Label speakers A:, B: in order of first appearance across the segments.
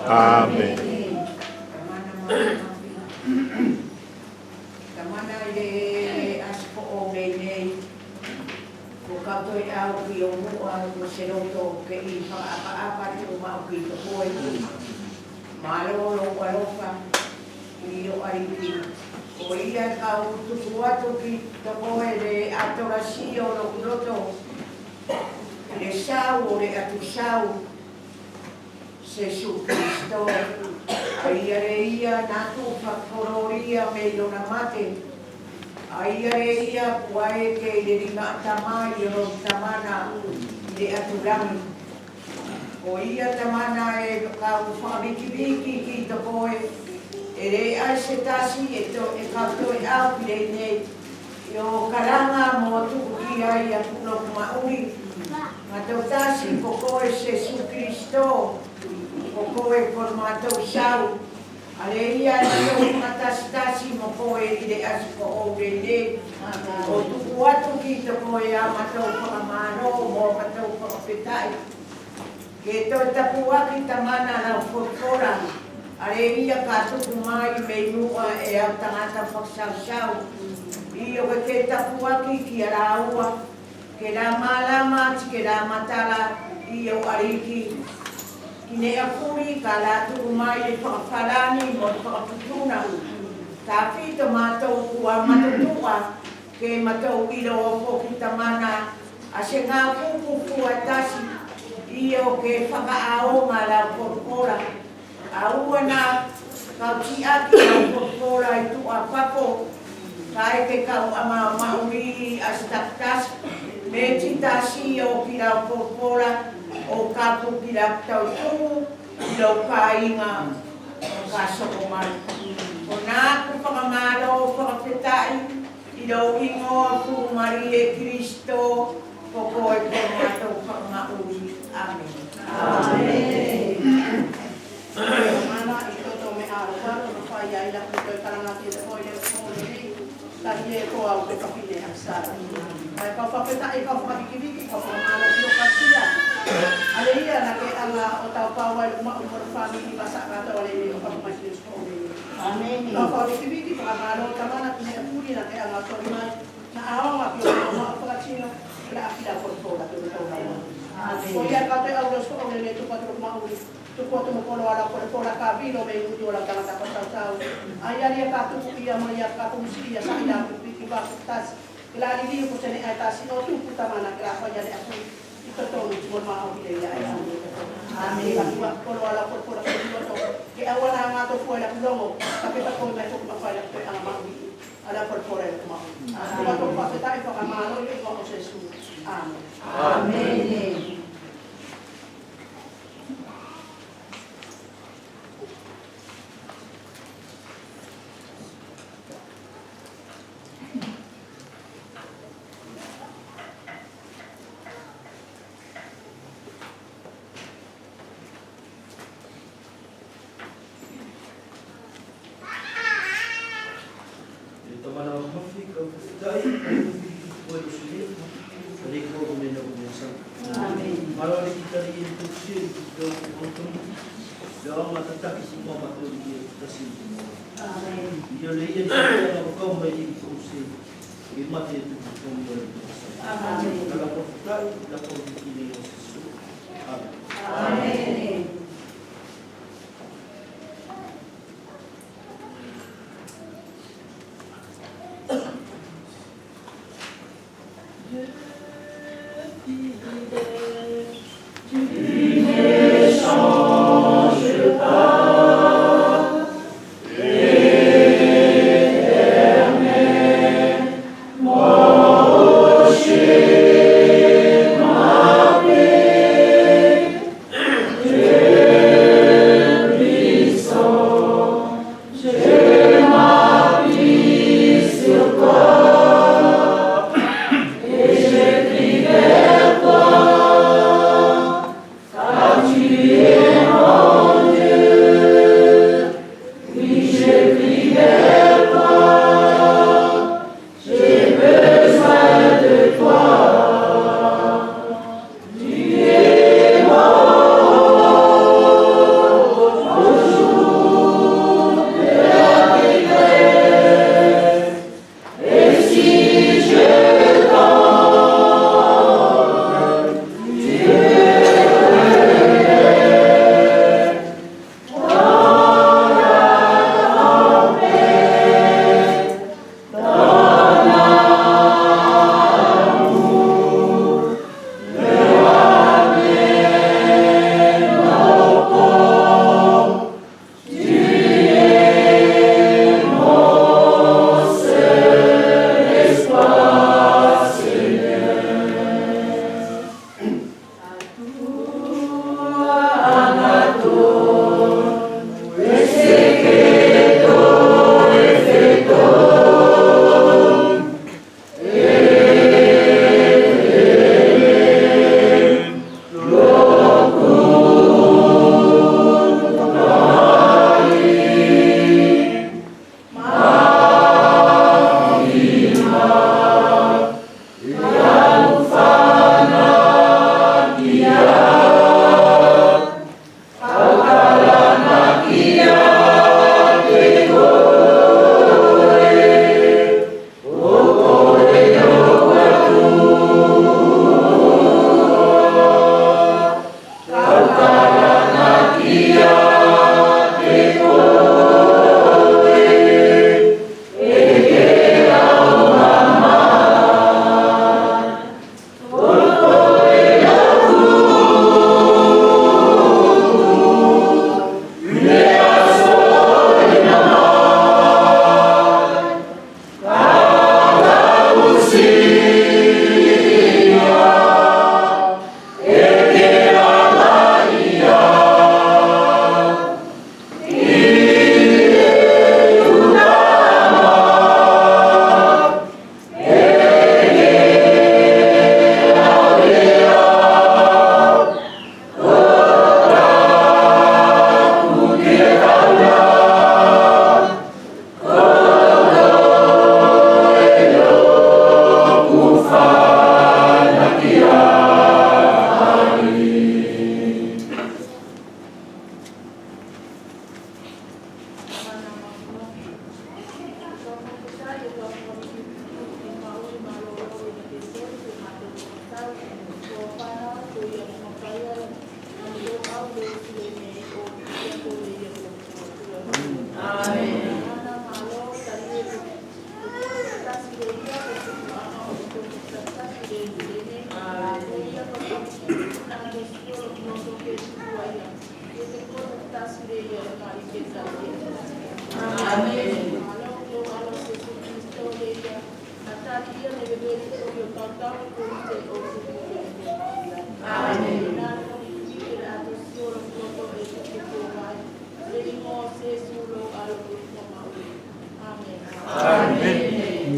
A: Amen. Amen.
B: Kamana ile aspo ogene ko katoi au ki o mua ko seroto ke I apa tu mau ki to koi malo lo walofa I o ai ki o ia ka tu tuatu ki to koi le atorasio lo roto le sau le atu sau Jesus Cristo Aiareia natu fakororia me lona mate Aiareia puae ke le ringa tamai o tamana le aturangi o ia tamana e ka ufabiki biki ki to koe e re ai se tasi e ka to e au ki le nei yo karanga mo tu ki ai a kuno mauri ma to tasi ko koe Jesus Cristo o koe por mātou sau. Ale ia nio matastasi mo koe I le asiko o rele. O tuku atu ki to koe a mātou whakamano mo mātou whakapetai. Ke to tapu aki tamana na whakora. Ale ia ka tuku mai me nua e au tangata whaksau. Io ke tapu aki ki a raua. Ke la malama ke la matala io ariki. Ine a kuri ka la tuku mai e whakawharani mo whakaputuna. Ka whito mātou kua matutua ke mātou iro o whoki tamana a se ngā kuku kua tasi io ke whakaaonga la korkora. A uana kau ti aki la korkora I tu a whako ka e ke kau ama mauri a staktas me titasi o ki la korkora o kapu ki la tau tumu I lau ka inga o ka soko mai. O nā ku whakamaro o whakawhetai I lau ingo a ku Marie Kristo ko koe ko mātou whakamauri. Amen. Amen.
C: Mana I toto me aro waro no whai ai la kutoi karangati e hoi le kōreri tahi e ko au te kapine a sara. Ai kau whawhetai kau whakawikiviki kau whakamaro I o kasia. Ale ia na ke anga o tau pawai uma umur family basa kata wale ni o pagmasius ko ni. Amen. Kau whakawikiviki whakamaro tamana kine apuri na ke anga tori mai na aonga ki o uma o pagachino ila akila kortora ki o tau rawa. Amen. O ia kau te au rosko o le tu patro mauri tu ko tu mo polo ala kortora ka vino me uti ola kala ka pasau. Ai ali ka tu ia mo ia ka tu sia sa ia ki ba tas. Ila ali ko tene ai tas no tu tamana ka fa ya le asu. Ito to mo ma au ile ya. Amen. Ko wala ko ke awala nga to foi la longo kapita ko mai ko pa fa la pe ang mangi ala por el kuma ala ko pa ta ifa kamalo yo ko Jesus amen
B: Amen.
D: Yeah.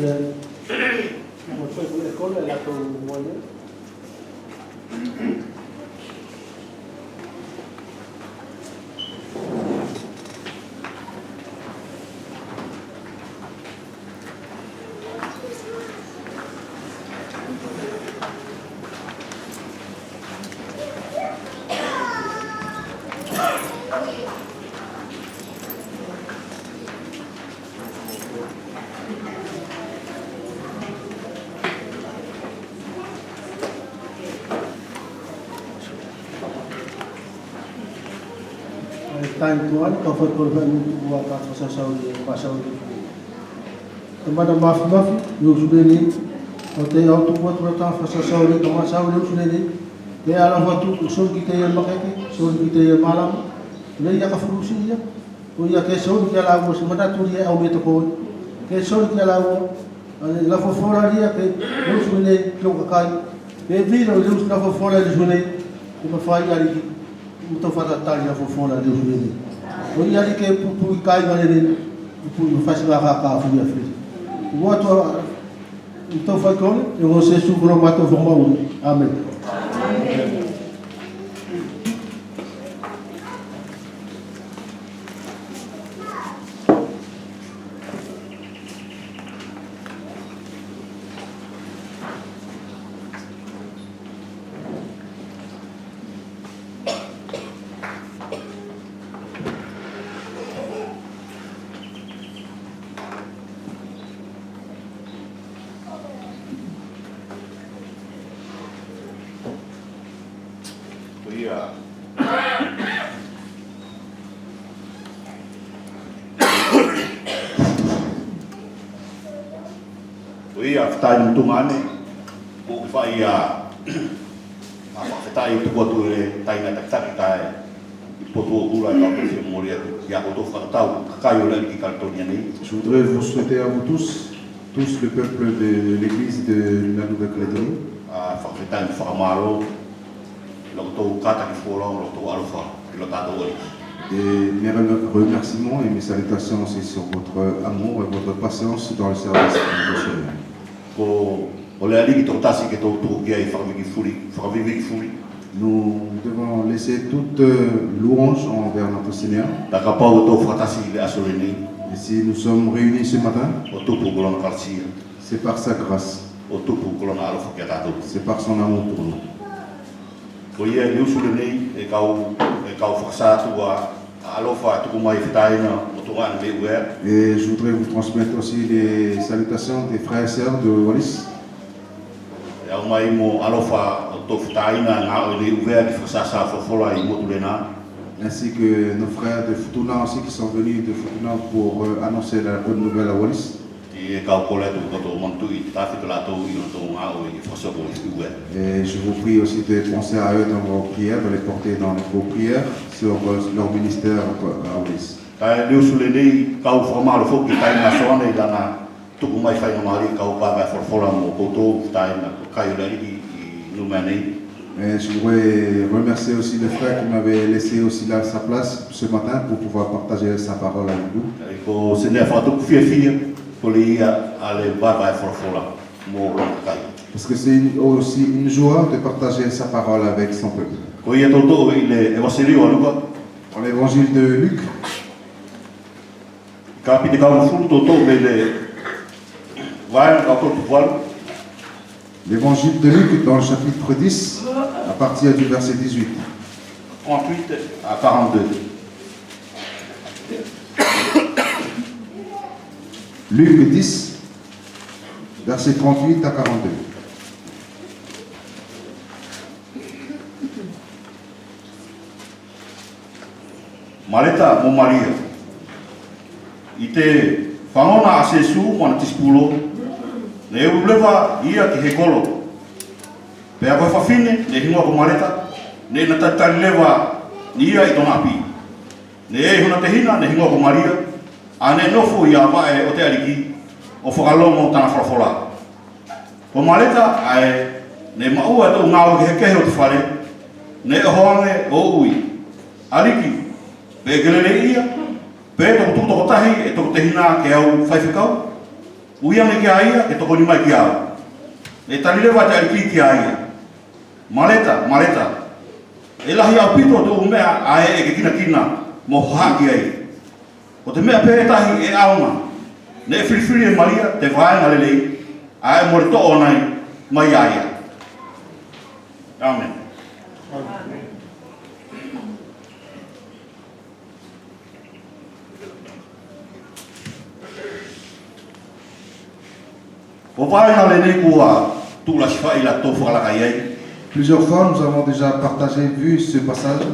D: Mo foi con le colle la to moia. Time tuan kau foi korban buat apa sasauli pasauli. Tempat maaf eu sudah ni. Hotel auto buat berapa sasauli kau sauli eu sudah ni. Dia alam waktu sol kita yang makai, sol kita yang malam. Dia yang kafurusi ya. Oh ya ke sol kita lagu semata tu dia au betul kau. Ke sol kita lagu. La fofora dia ke eu sudah ni kau kakai. Ke vila eu sudah fofora dia sudah ni. Kau fai hari muito fatal já foi fora de hoje. Hoje ali que pu cai galera pu faz lá cá fui a frente. O outro então foi com eu vou ser seguro mato formal. Amém.
A: Ia fitai no tungane o fai a fitai tu botu le tai na tak tai poto ula ka pe moria ya ko to fatau kai o le ki kartonia nei.
E: Je voudrais vous souhaiter à vous tous le peuple de l'église de la Nouvelle-Calédonie,
A: a fitai famaro lo to kata ki fora lo to alfa lo ta do.
E: et mes remerciements et mes salutations aussi sur votre amour et votre patience dans le service de
A: Ko o le ali ki to tasi ke to to kia I whakawiki furi.
E: Nous devons laisser toute louange envers notre Seigneur.
A: Ta ka pau to whakatasi le aso le nei.
E: Et si nous sommes réunis ce matin,
A: O tupu kolona karsia.
E: c'est par sa grâce,
A: O tupu kolona alofa kia tatou.
E: c'est par son amour pour nous.
A: Ko ia le usu le nei e kau whakasatu a alofa tuku mai whitaina o tungana me uea.
E: Et je voudrais vous transmettre aussi les salutations des frères et sœurs de Wallis,
A: E au mai mo alofa o tō whitaina ngā o le uea ki whakasasa whawhola I motu le nā.
E: ainsi que nos frères de Futuna aussi qui sont venus de Futuna pour annoncer la bonne nouvelle à Wallis.
A: I e kau kole tu koto mantu I tāwhito la tau I o tō ngā o I whasoko I uea.
E: Et je vous prie aussi de penser à eux dans vos prières, de les porter dans vos prières sur leur ministère à Wallis.
A: Kai le usu le nei kau whamaro whoki taina soana I lana tuku mai whainga maari kau pāpai whorwhora mo koutou taina kai o le riki I numea nei.
E: Et je voudrais remercier aussi le frère qui m'avait laissé aussi là sa place ce matin pour pouvoir partager sa parole avec vous.
A: Ko se nea whatuku fia ko le ia a le pāpai whorwhora mo ronga kai.
E: Parce que c'est aussi une joie de partager sa parole avec son peuple.
A: Ko ia toto I le evangelio aluka
E: Dans l'évangile de Luc,
A: ka pite kau mafuru toto me le waina kau toto pualu.
E: l'évangile de Luc dans le chapitre 10, à partir du verset 18.
A: 38 à 42.
E: Luc 10, verset 38 à 42.
A: Mareta mo Maria. I te whangona a Sesu mo na tispulo. Ne e ulewa ia ki he kolo. Pea koe whawhine, ne hingoa ko Mareta. Ne na tatari lewa ni ia I tona api. Ne e huna te hina, ne hingoa ko Maria. A ne nofu ia wae o te ariki. O whakalomo tana whawhora. Ko Mareta ae ne maua tau ngāo ki he kehe o te whare. Ne e hoange o ui. Ariki. Pe gelele ia, pe toko tuko tahi e toko te hina ke au whaiwhikau. Uia me kia ia, e toko ni mai kia au. E tani lewa te ariki kia ia. Maleta, maleta. E lahi au pito tō mea ae e ke kina kina mo haki ai. O te mea pētahi e aunga. Ne e whiriwhiri e Maria, te whaenga lelei, ae mo re to'o nai mai aia. Amen. O whaenga lelei kua tūla siwha i la tō whakalaka iai.
E: Plusieurs fois, nous avons déjà partagé, vu ce passage.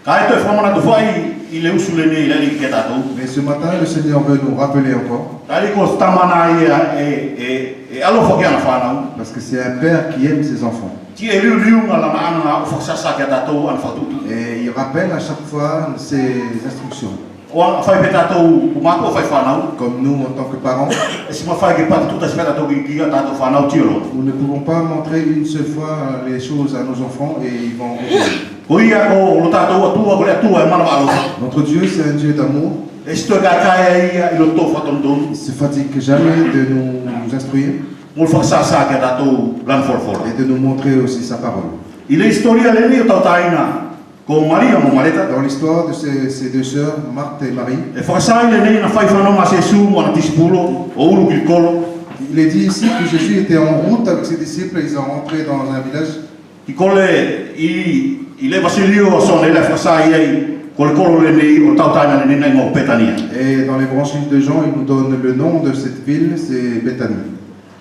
A: Ka e toi whamana tu whai i le usu lene i lani ki tātou.
E: Mais ce matin, le Seigneur veut nous rappeler encore.
A: Ka e ko stamana e alofa ki ana whanau.
E: Parce que c'est un père qui aime ses enfants.
A: Ti e liu liu nga lana ana o whaksasa ki a tātou ana whatutu.
E: Et il rappelle à chaque fois ses instructions.
A: O ana whai pe tātou o mako o whai whanau.
E: Comme nous, en tant que parents,
A: E si ma whai ke pati tuta si pe tātou ki a tātou whanau tiolo.
E: nous ne pouvons pas montrer une seule fois les choses à nos enfants et ils vont oublier.
A: Ko ia ko lo tātou atua ko le atua e mana wa alofa.
E: Notre Dieu, c'est un Dieu d'amour.
A: E si toi ka kai ia i lo tō whatondonu.
E: Il ne se fatigue jamais de nous instruire
A: Mo le whaksasa ki a tātou lan whorwhora.
E: et de nous montrer aussi sa parole.
A: I le historia lene o tau taina ko Maria mo Mareta.
E: Dans l'histoire de ces deux sœurs, Marthe et Marie,
A: E whakasai lene na whai whanau ma se su mo na tisipulo o ulu ki kolo.
E: il est dit ici que Jésus était en route avec ses disciples et ils sont rentrés dans un village.
A: Ki kole i le vasilio o son e le whakasai ai ko le kolo lene o tau taina lene nei mo Petania.
E: Et dans l'évangile de Jean, il nous donne le nom de cette ville, c'est Béthanie.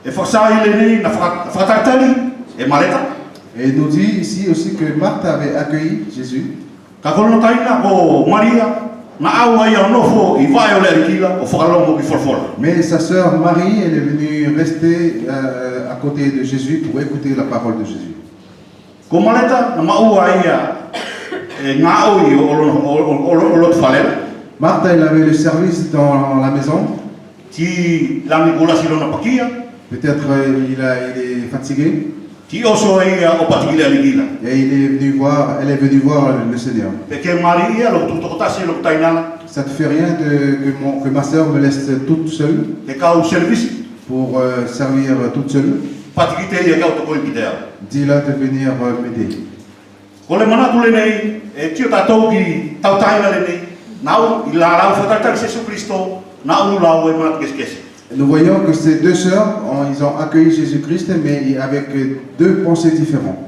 A: E whakasai lene na whakatatari e Mareta.
E: Et il nous dit ici aussi que Marthe avait accueilli Jésus.
A: Ka kolo taina ko Maria na au ai o nofo i vai o le arikila o whakalongo ki whorwhora.
E: Mais sa sœur Marie, elle est venue rester à côté de Jésus pour écouter la parole de Jésus.
A: Ko Mareta na maua ia e ngā oi o lot whalela.
E: Marthe, elle avait le service dans la maison.
A: Ti langi kula silo na pakia.
E: Peut-être il est fatigué.
A: Ti oso ia o patikile alikila.
E: Et elle est venue voir le Seigneur.
A: Pe ke Maria lo tutokotasi lo tainala.
E: Ça ne te fait rien que ma sœur me laisse toute seule
A: Te kau service.
E: pour servir toute seule.
A: Patikite ia kau toko i kitea.
E: Dis-la de venir m'aider.
A: Ko le manatu le nei e tio tātou ki tau taina le nei. Nau i la lau whataitari Jesu Christo. Nau lau e manat keskesi.
E: Nous voyons que ces deux sœurs, ils ont accueilli Jésus-Christ, mais avec deux pensées différentes.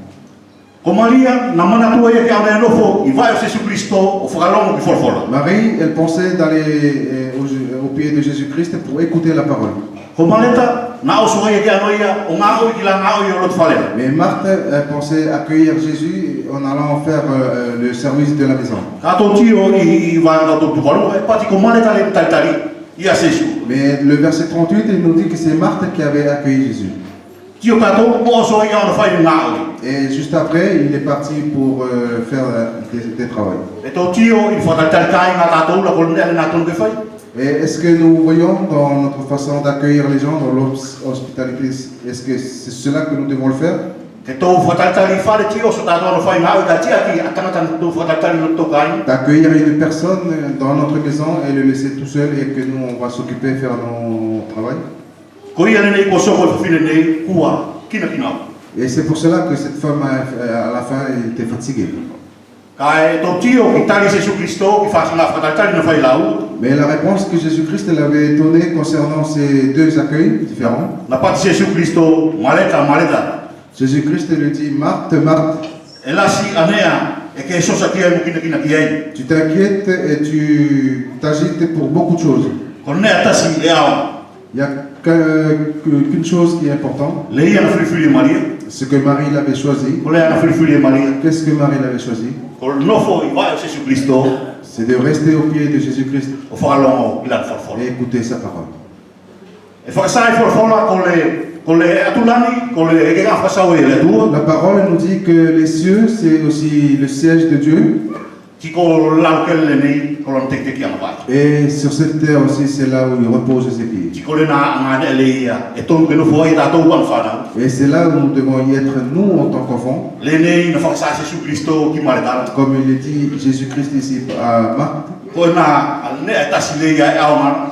A: Ko Maria na manatu ia ke ane nofo i vai o Jesu Christo o whakalongo ki whorwhora.
E: Marie, elle pensait d'aller au pied de Jésus-Christ pour écouter la parole.
A: Ko Mareta na oso ia ke ano ia o ngā oi ki la ngā oi o lot whalela.
E: Mais Marthe, elle pensait accueillir Jésus en allant faire le service de la maison.
A: Ka tō tio i vai ngā tō tuwaru e pati ko Mareta le taitari ia Jesu.
E: Mais le verset 38, il nous dit que c'est Marthe qui avait accueilli Jésus.
A: Tio tātou o oso ia o na whai ngā oi.
E: Et juste après, il est parti pour faire des travaux.
A: E tō tio i whataitari kai ngā tātou la ko nea nā tōnu ke whai.
E: Et est-ce que nous voyons dans notre façon d'accueillir les gens, dans l'hospitalité, est-ce que c'est cela que nous devons le faire?
A: Ke tō whataitari whare tio so tātou ana whai ngā oi ka tia ki a tangata tō whataitari no tō kai.
E: D'accueillir une personne dans notre maison et le laisser tout seul et que nous, on va s'occuper, faire nos travail.
A: Ko ia nei ko soko e whine nei kua kina kina.
E: Et c'est pour cela que cette femme, à la fin, elle était fatiguée.
A: Ka e tō tio ki tari Jesu Christo ki whasanga whataitari na whai lau.
E: Mais la réponse que Jésus-Christ elle avait donnée concernant ces deux accueils différents,
A: Na pati Jesu Christo Mareta Mareta.
E: Jésus-Christ lui dit, Marthe, Marthe,
A: E lasi anea e ke sosa ki ai mo kina kina ki ai.
E: tu t'inquiètes et tu t'agites pour beaucoup de choses.
A: Ko nea tasi e ao.
E: Il n'y a qu'une chose qui est importante,
A: Le ia na whiriwhiri e Maria.
E: ce que Marie l'avait choisi.
A: Ko lea na whiriwhiri e Maria.
E: Qu'est-ce que Marie l'avait choisi?
A: Ko nofo i vai o Jesu Christo
E: C'est de rester au pied de Jésus-Christ
A: o whakalongo i la whorwhora.
E: et écouter sa parole.
A: E whakasai whorwhora ko le atulani, ko le eke ngā whasau e le atua.
E: La parole nous dit que les cieux, c'est aussi le siège de Dieu.
A: Ki ko lau ke le nei, ko lana tek teki ana vai.
E: Et sur cette terre aussi, c'est là où il repose ses pieds.
A: Ki ko le na ngā le ia, e tonu ke nofo ai tātou an whanau.
E: Et c'est là où nous devons y être, nous, en tant qu'enfants.
A: Le nei na whakasai Jesu Christo ki maretara.
E: Comme il est dit, Jésus-Christ ici à Marthe,
A: Ko na ne e tasi le ia e ao mana.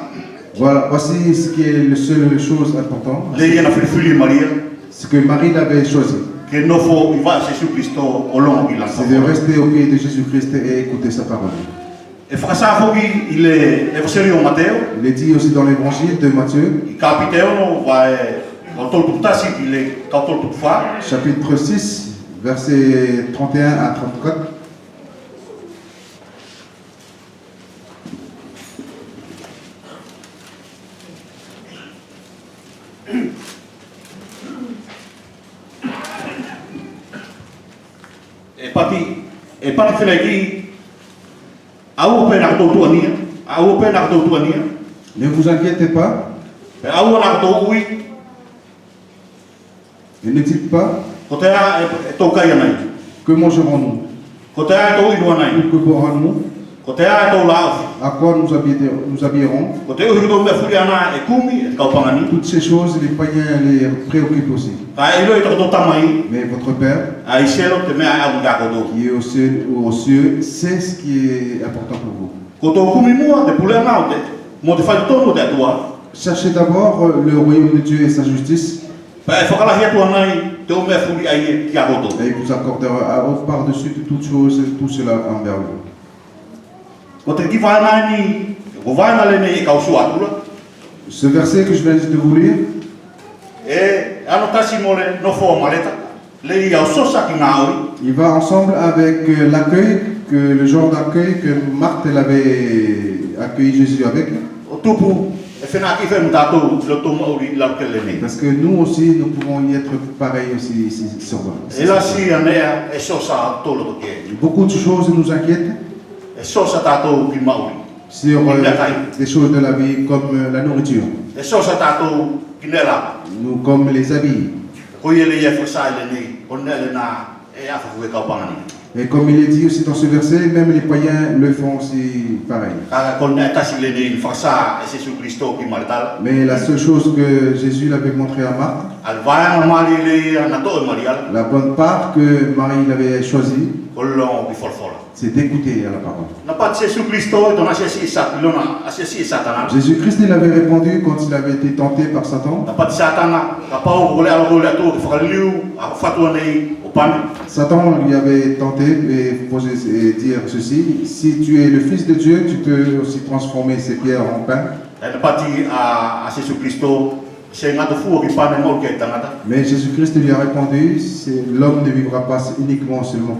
E: Voilà, voici ce qui est la seule chose importante.
A: Le ia na whiwhiri Maria,
E: Ce que Marie l'avait choisi,
A: ke nofo i wa Jesu Kristo o longo i
E: c'est de
A: langa.
E: rester au pied de Jésus-Christ et écouter sa parole.
A: E whakasa hoki i le Evangelio o Mateo,
E: Il est dit aussi dans l'évangile de Matthieu,
A: i kapite ono wa o tolu tasi i le kautolu wha,
E: chapitre 6, versets 31 à 34.
A: e pati whenaki, au pe na katotu ania, au pe na katotu ania,
E: Ne vous inquiétez pas,
A: pe au na katotu ui,
E: et ne dites pas,
A: ko te a e taukai anai,
E: que mangerons-nous,
A: ko te a e tau inu anai,
E: que boirons-nous,
A: ko te a e tau laofi,
E: à quoi nous habillerons.
A: ko te uhi tau mea furi ana e kumi e kaupangani,
E: Toutes ces choses, les païens les préoccupent aussi.
A: ka e ilo i takato tamai,
E: Mais votre Père,
A: a i selo te mea e au ngā koto.
E: qui est aux cieux, sait ce qui est important pour vous.
A: Ko tau kumi mua te pule ana o te, mo te whai tonu te atua,
E: Cherchez d'abord le royaume de Dieu et sa justice,
A: pa e whakalahi atu anai te o mea furi ai e ki a koto.
E: et il vous accordera par-dessus de toutes choses tout cela envers vous.
A: Ko te ki whaena ni, ko whaena le nei e kausu atura,
E: Ce verset que je viens de vous lire,
A: e ano tasi mo le nofo o mareta, le i au sosa ki ngā oi,
E: il va ensemble avec l'accueil, le genre d'accueil que Marthe elle avait accueilli Jésus avec.
A: o tupu e whena ki whenu tātou lo tō mauri lau ke le nei.
E: Parce que nous aussi, nous pouvons y être pareils aussi ici sur
A: E la si anea e sosa tōlo to ke,
E: Beaucoup de choses nous inquiètent
A: e sosa tātou ki mauri,
E: sur des choses de la vie comme la nourriture,
A: e sosa tātou ki nera,
E: nous comme les habits.
A: ko i le ia whasai le nei, o ne le nā e awhafu e kaupangani.
E: Et comme il est dit aussi dans ce verset, même les païens le font aussi pareil.
A: Kaka ko ne tasi le nei whasa e Jesu Christo ki maritala,
E: Mais la seule chose que Jésus l'avait montré à Marthe,
A: al vāanga mari le ia na tō e mariala,
E: la bonne part que Marie l'avait choisie,
A: ko longo ki wholwhola.
E: c'est d'écouter à la parole.
A: Na pat Jesu Christo e tona asiasi i satilona, asiasi i satana,
E: Jésus-Christ, il avait répondu quand il avait été tenté par Satan.
A: na pat satana, ka pau ko le alo ko le atu ki whakaliu, a whatua nei o pane,
E: Satan lui avait tenté et posé et dire ceci, si tu es le Fils de Dieu, tu peux aussi transformer ces pierres en pain.
A: e na pati a Jesu Christo, se ngata fua ki pane mo ke tangata,
E: Mais Jésus-Christ lui a répondu, l'homme ne vivra pas uniquement seulement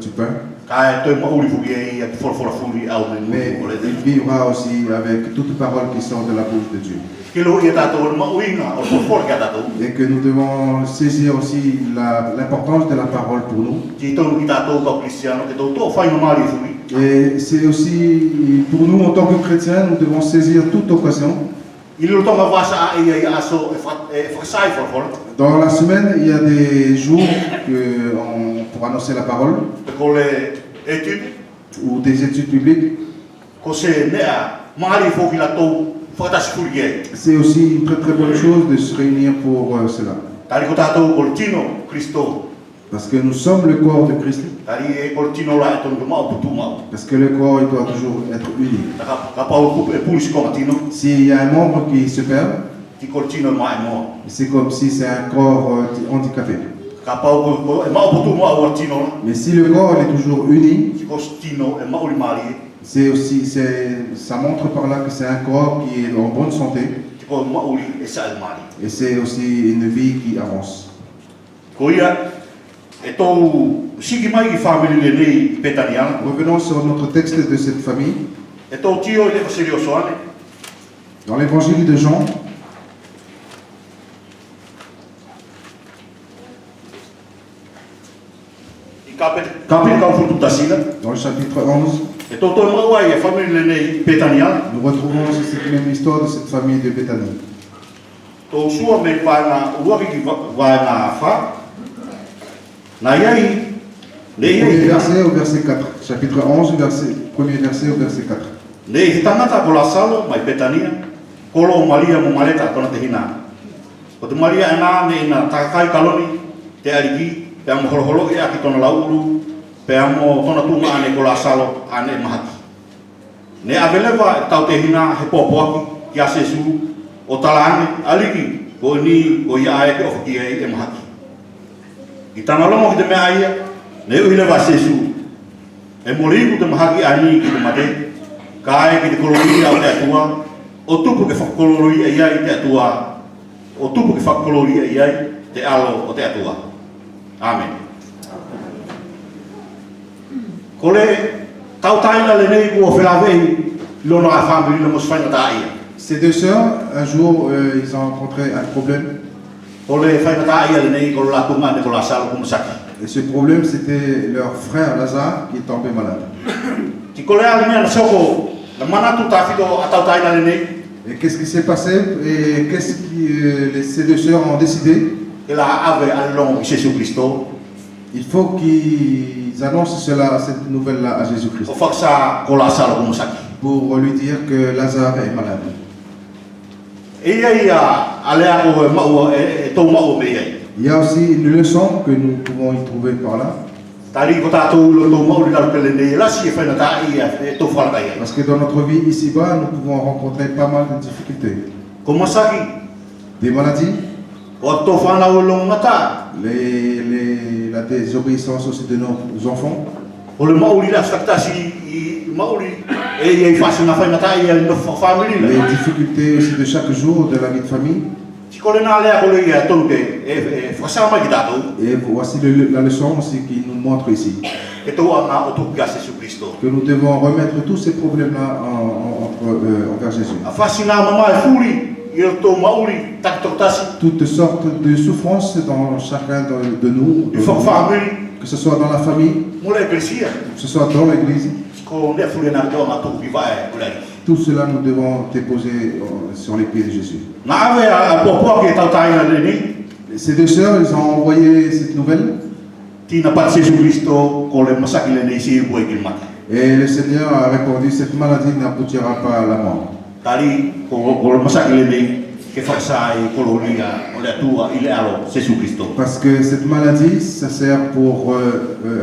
E: du pain,
A: ka e toi mauri fuki e ia ki wholwhola furi au nei
E: mais
A: nui o le
E: il
A: te.
E: vivra aussi avec toute parole qui sort de la bouche de Dieu.
A: Ki lo ia tātou o mauinga, o wholwhola ki a tātou,
E: Et que nous devons saisir aussi l'importance de la parole pour nous.
A: ki tonu ki tātou kau kristiano, ke tau tō whainga mari furi,
E: Et c'est aussi, pour nous en tant que chrétiens, nous devons saisir toute occasion.
A: i lo tonga wasa a ia i aso e whakasai wholwhola,
E: Dans la semaine, il y a des jours pour annoncer la parole
A: te ko le etude,
E: ou des études publiques.
A: ko se nea mari foki la tau whakatasi furi e.
E: C'est aussi une très très bonne chose de se réunir pour cela.
A: Tari ko tātou ko le tino Christo,
E: Parce que nous sommes le corps de Christ.
A: tari e ko le tino la e tonu ke mau putu mau.
E: Parce que le corps, il doit toujours être uni.
A: Ka pau e pulisi ko tino,
E: S'il y a un membre qui se perd,
A: ki ko le tino mai mo.
E: c'est comme si c'est un corps handicapé.
A: Ka pau ko e mau putu mau o le tino la,
E: Mais si le corps est toujours uni,
A: ki ko se tino e mau li mari,
E: c'est aussi, ça montre par là que c'est un corps qui est en bonne santé.
A: ki ko mau li e sa e mari.
E: Et c'est aussi une vie qui avance.
A: Ko ia, e tau siki mai ki whamiri le nei i Petaniana,
E: Revenons sur notre texte de cette famille.
A: e tau tio i le whasiri o soane,
E: Dans l'évangile de Jean,
A: i kapiri kau futu tasila,
E: dans le chapitre 11,
A: e tau tau mau ai e whamiri le nei i Petaniana,
E: nous retrouvons aussi cette même histoire de cette famille de Béthanie.
A: tau sua me whaena uaki ki whaena wha, na iai, le
E: Premier
A: iai,
E: verset au verset 4. Chapitre 11, premier verset au verset 4.
A: le i tangata ko la salo mai Petania, kolo Maria mo maleta kona te hina. Ko te Maria e nā me ina takakai kaloni, te ariki, pe amo holoholo e aki tona lauru, pe amo tona tunga ane ko la salo ane mahaki. Ne avelewa e tau te hina he pōpoaki, ki a sesu o talange aliki ko ni o ia e o ki e mahaki. I tana longo ki te mea ia, ne ui lewa sesu. E moriku te mahaki ani ki te mate, ka e ki te koloria o te atua, o tupu ke whakakoloria iai te atua, o tupu ke whakakoloria iai te alo o te atua. Amen. Ko le tautaina le nei kua whelawei lona a whamiri na moswhaina ta ia.
E: Ces deux sœurs, un jour, ils ont rencontré un problème.
A: Ko le whaina ta ia le nei ko la tunga ne ko la salo kumasaki.
E: Et ce problème, c'était leur frère Lazare qui est tombé malade.
A: Ti ko le ali mea na soko, na manatu ta whito a tautaina le nei,
E: Et qu'est-ce qui s'est passé? Et qu'est-ce que ces deux sœurs ont décidé?
A: ke la ave al longo ki Jesu Christo,
E: Il faut qu'ils annoncent cela, cette nouvelle-là à Jésus-Christ,
A: o whaksa ko la salo kumasaki.
E: pour lui dire que Lazare est malade.
A: Ia alea ko e maua e tau maua me iai.
E: Il y a aussi une leçon que nous pouvons y trouver par là.
A: Tari ko tātou lo tau maua la pele nei lasi e whaina ta ia e tau whalaka ia.
E: Parce que dans notre vie ici-bas, nous pouvons rencontrer pas mal de difficultés.
A: Ko masaki,
E: Des maladies,
A: o tau whanau longa ta,
E: la désobéissance aussi de nos enfants,
A: o le mauri la whakatasi i mauri e iai whasina whaina ta ia no whamiri
E: les
A: la.
E: difficultés aussi de chaque jour de la vie de famille.
A: Tiko le nā lea ko le ia tau ke e whasama ki tātou,
E: Et voici la leçon aussi qui nous montre ici,
A: e tau anga o tau kia Jesu Christo.
E: que nous devons remettre tous ces problèmes-là envers Jésus.
A: A whasina mama e furi i o tau mauri takitokotasi,
E: Toutes sortes de souffrances dans chacun de nous,
A: i whakawhamiri,
E: que ce soit dans la famille,
A: mo le eklesia,
E: que ce soit dans l'église.
A: ko ne furi na tau ngā tau piwae o lari.
E: Tout cela, nous devons déposer sur les pieds de Jésus.
A: Nā awe a pōpua ki e tau taina le ni,
E: Ces deux sœurs, ils ont envoyé cette nouvelle
A: tina pat Jesu Christo ko le masaki le nei si bue ki mata.
E: et le Seigneur a répondu, cette maladie n'aboutira pas à la mort.
A: Tari ko le masaki le nei ke whakasai koloria o le atua i le alo Jesu Christo.
E: Parce que cette maladie, ça sert pour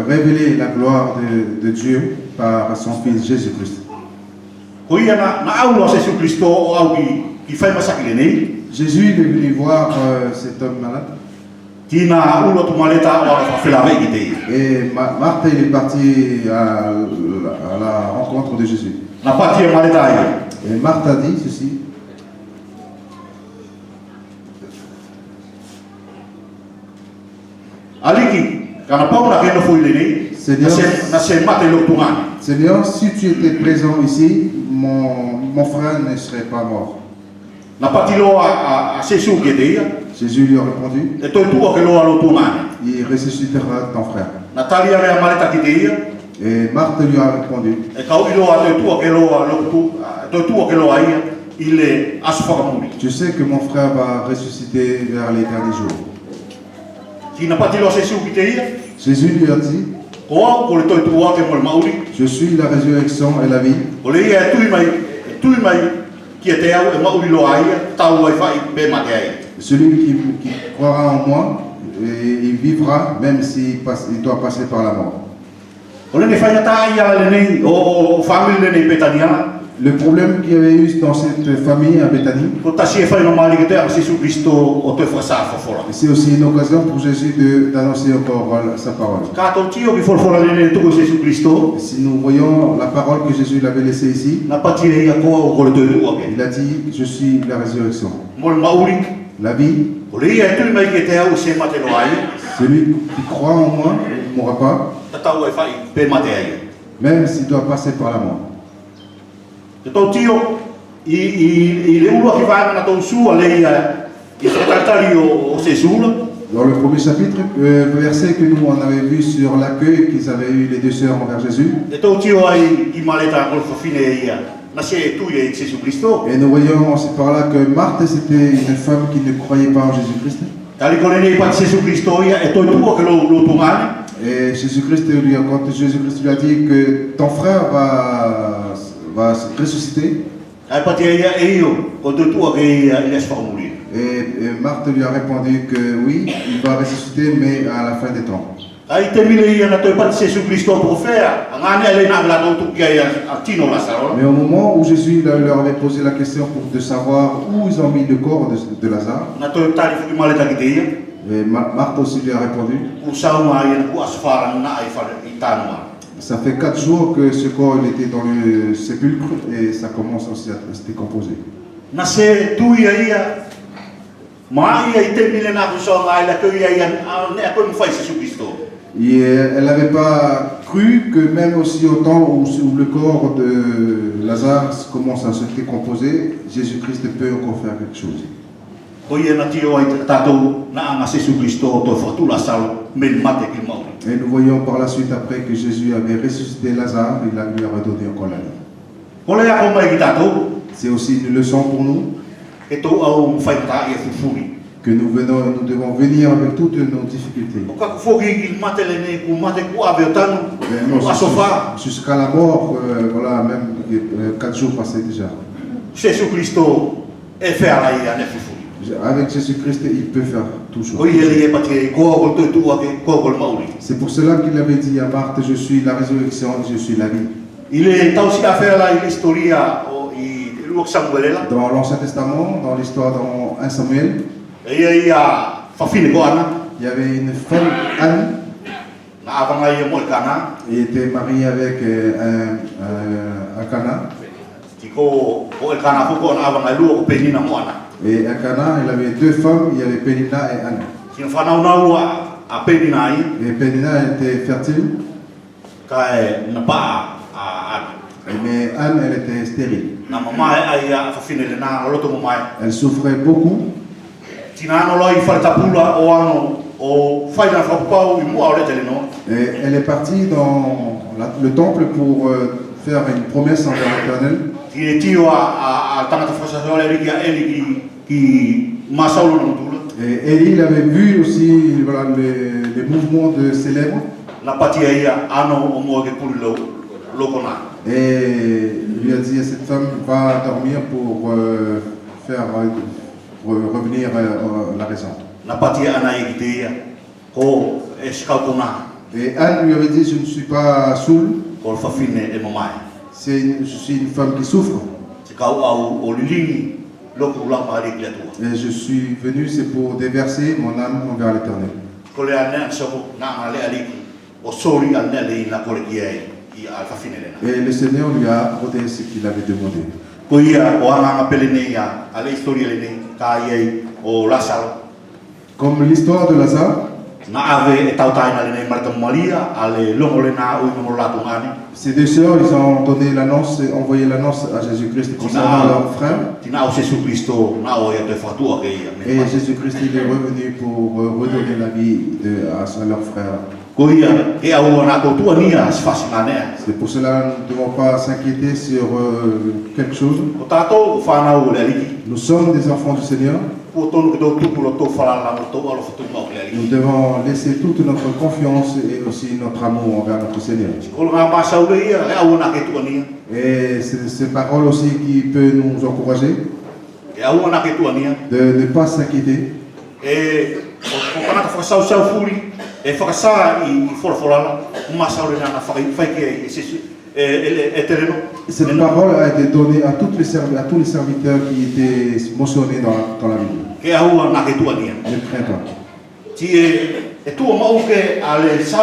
E: révéler la gloire de Dieu par son Fils Jésus-Christ.
A: Ko ia na aulo Jesu Christo o au ki whai masaki le nei,
E: Jésus est venu voir cet homme malade
A: tina aulo tu maleta o a whawhilawe ki te ia.
E: et Marthe il est parti à la rencontre de Jésus.
A: Na pati e maleta ia.
E: Et Marthe a dit ceci,
A: Aliki, kana pauna ke no fui le nei,
E: Seigneur,
A: na se mate lo tungani.
E: Seigneur, si tu étais présent ici, mon frère ne serait pas mort.
A: Na pati lo a Jesu ki te ia,
E: Jésus lui a répondu,
A: e toi tua ke lo alo tungani.
E: il ressuscitera ton frère.
A: Na tali area maleta ki te ia,
E: Et Marthe lui a répondu,
A: e kau i loa toi tua ke loa lokutu, toi tua ke loa ia, i le asu whakamuri.
E: tu sais que mon frère va ressusciter vers les derniers jours.
A: Tina pati lo Jesu ki te ia,
E: Jésus lui a dit,
A: ko au ko le toi tua ke mo le mauri,
E: je suis la résurrection et la vie.
A: ko le ia e tui mai ki e te au e mauri loa ia, tau ai whai pe mate ai.
E: Celui qui croira en moi, il vivra même s'il doit passer par la mort.
A: Ko le ne whaina ta ia le nei, o whamiri le nei petaniana,
E: Le problème qu'il y avait eu dans cette famille à Béthanie,
A: ko tasi e whaina mali ki te a Jesu Christo o te whasa whawhora.
E: c'est aussi une occasion pour Jésus d'annoncer encore sa parole.
A: Kato tio ki whawhora le nei tuku Jesu Christo,
E: Si nous voyons la parole que Jésus l'avait laissée ici,
A: na pati e ia koa o ko le toi tua ke.
E: il a dit, je suis la résurrection,
A: Mo le mauri,
E: la vie.
A: ko le ia e tui mai ki e te au se mate loa ia,
E: Celui qui croit en moi ne mourra pas,
A: tatau ai whai pe mate ai.
E: même s'il doit passer par la mort.
A: Te tau tio, i le urua ki whaanga na tau sua le ia, i whakaitari o se sula,
E: Dans le premier chapitre, le verset que nous on avait vu sur l'accueil qu'ils avaient eu les deux sœurs envers Jésus,
A: te tau tio ai i maleta o le whawhine e ia, na se e tui e Jesu Christo.
E: et nous voyons aussi par là que Marthe c'était une femme qui ne croyait pas en Jésus-Christ.
A: Tali ko le nei pati Jesu Christo ia, e toi tua ke lo tungani,
E: Et Jésus-Christ lui a, quand Jésus-Christ lui a dit que ton frère va ressusciter,
A: ai pati e ia e io, ko toi tua ke ia i les whakamuri.
E: et Marthe lui a répondu que oui, il va ressusciter, mais à la fin des temps.
A: Ai te mile ia na toi pat Jésus Christo profea, ngani ale na la do tu kia tino Lazaro.
E: Mais au moment où Jésus leur avait posé la question de savoir où ils ont mis le corps de Lazare,
A: Na toi tali fu male ta kitea,
E: et Marthe aussi lui a répondu,
A: ku sauma ia ku asfara na ai fa itanua.
E: ça fait 4 jours que ce corps il était dans le sépulcre et ça commence aussi à se décomposer.
A: Na se tu ia ma ia te mile na ku so ngai la ku ia ne ko mu fa Jésus Christo.
E: Et elle n'avait pas cru que même aussi au temps où le corps de Lazare commence à se décomposer, Jésus-Christ peut encore faire quelque chose.
A: Ko ia na tio ai tatou na nga Jésus Christo to fa tu Lazaro men mate ki mau.
E: Et nous voyons par la suite après que Jésus avait ressuscité Lazare, il lui a redonné encore la vie.
A: Ko le ako mai ki tatou
E: C'est aussi une leçon pour nous
A: e to au fa ta ia fufuri.
E: que nous devons venir avec toutes nos difficultés.
A: O ka fogi ki mate le ne ku mate ku ave tanu.
E: Mais
A: Ku sofa
E: jusqu'à la mort, voilà, même 4 jours passés déjà.
A: Jésus Christo e fe ala ia ne fufuri.
E: Avec Jésus-Christ, il peut faire tout
A: Ko
E: chose.
A: ia le pate ko ko to tu ake ko ko mauri.
E: C'est pour cela qu'il avait dit à Marthe, je suis la résurrection, je suis la vie.
A: Il est aussi à faire la historia o i luok Samuelela.
E: Dans l'Ancien Testament, dans l'histoire dans 1 Samuel,
A: E ia fafine ko ana
E: il y avait une femme, Anne,
A: na avanga ia mo kana
E: et était mariée avec un Elkana.
A: ti ko kana fu ko na avanga lu ko penina mo ana.
E: Et Elkana, il avait 2 femmes, il y avait Pénina et Anne.
A: Sin fana una a penina ai
E: Et Pénina était fertile,
A: ka na pa a
E: mais Anne, elle était stérile.
A: na mama ai ia fafine le na loto mo mai.
E: Elle souffrait beaucoup.
A: Tinano lo i faltapula o ano o faina fapau i mo ole tele no.
E: Et elle est partie dans le temple pour faire une promesse envers l'Éternel.
A: Ti tio a tangata fasasole ri ia eli ki masaulo no tula.
E: Et Élie, il avait vu aussi voilà, les mouvements de ses lèvres.
A: Na patia ia ano o mo ke puli lo kona.
E: Et il lui a dit à cette femme, va dormir pour faire revenir la raison.
A: Na patia ana i te ia ko e skau kona
E: Et Anne lui avait dit, je ne suis pas saoul,
A: ko fafine e mamai.
E: je suis une femme qui souffre.
A: Te kau au o lilingi loko la pari ki atua.
E: Et je suis venu, c'est pour déverser mon âme envers l'Éternel.
A: Ko le ana so na ale ali o sori ane le na ko le ki ai i a fafine le na.
E: Et le Seigneur lui a accordé ce qu'il avait demandé.
A: Ko ia o ana pele nei ia ale historia le nei ka ia o Lazaro.
E: Comme l'histoire de Lazare,
A: Na ave e tautaina le nei Marta Maria ale longo le na o no la tungani.
E: ces 2 sœurs, ils ont donné l'annonce, envoyé l'annonce à Jésus-Christ concernant leur frère.
A: Tina o Jésus Christo na o ia te fatua ke ia.
E: Et Jésus-Christ il est revenu pour redonner la vie à leur frère.
A: Ko ia e au na ko tuania sfasmane.
E: C'est pour cela que nous ne devons pas s'inquiéter sur quelque chose.
A: Ko tato fana o le ali.
E: Nous sommes des enfants du Seigneur.
A: Ko tonu ke do tupu lo to fala la to o lo futu mo le ali.
E: Nous devons laisser toute notre confiance et aussi notre amour envers notre Seigneur.
A: Ko nga masa o ia e au na ke tuania.
E: Et c'est ces paroles aussi qui peuvent nous encourager
A: E au na ke tuania.
E: de ne pas s'inquiéter.
A: E o kana ka fa sa furi e fa sa I forfolala masa o le na fa ke e terreno.
E: Cette parole a été donnée à tous les serviteurs qui étaient mentionnés dans la Bible.
A: Ke au na ke tuania.
E: Ne crains pas.
A: Ti e tu mo ke ale sa